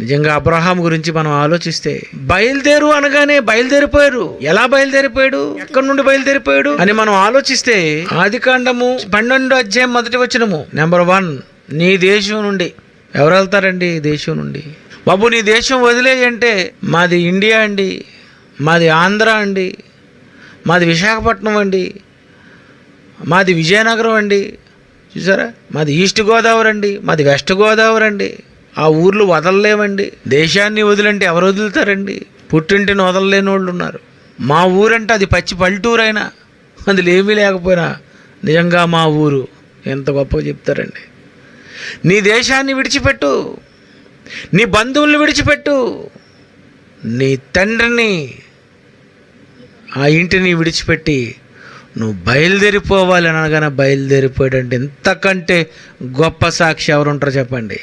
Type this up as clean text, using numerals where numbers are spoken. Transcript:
నిజంగా అబ్రహాం గురించి మనం ఆలోచిస్తే బయలుదేరు అనగానే బయలుదేరిపోయారు. ఎలా బయలుదేరిపోయాడు, ఎక్కడి నుండి బయలుదేరిపోయాడు అని మనం ఆలోచిస్తే ఆదికాండము 12 మొదటి వచనము నెంబర్ 1, నీ దేశం నుండి. ఎవరు వెళ్తారండి దేశం నుండి? బాబు నీ దేశం వదిలేయంటే మాది ఇండియా అండి, మాది ఆంధ్ర అండి, మాది విశాఖపట్నం అండి, మాది విజయనగరం అండి, చూసారా, మాది ఈస్ట్ గోదావరి అండి, మాది వెస్ట్ గోదావరి అండి. ఆ ఊర్లు వదలలేమండి. దేశాన్ని వదిలంటే ఎవరు వదులుతారండి? పుట్టింటిని వదలలేని వాళ్ళు ఉన్నారు. మా ఊరంటే అది పచ్చి పల్లెటూరు అయినా అందులో ఏమీ లేకపోయినా నిజంగా మా ఊరు ఎంత గొప్పగా చెప్తారండి. నీ దేశాన్ని విడిచిపెట్టు, నీ బంధువుల్ని విడిచిపెట్టు, నీ తండ్రిని ఆ ఇంటిని విడిచిపెట్టి నువ్వు బయలుదేరిపోవాలి అనగానే బయలుదేరిపోయాడంటే ఇంతకంటే గొప్ప సాక్షి ఎవరుంటారో చెప్పండి.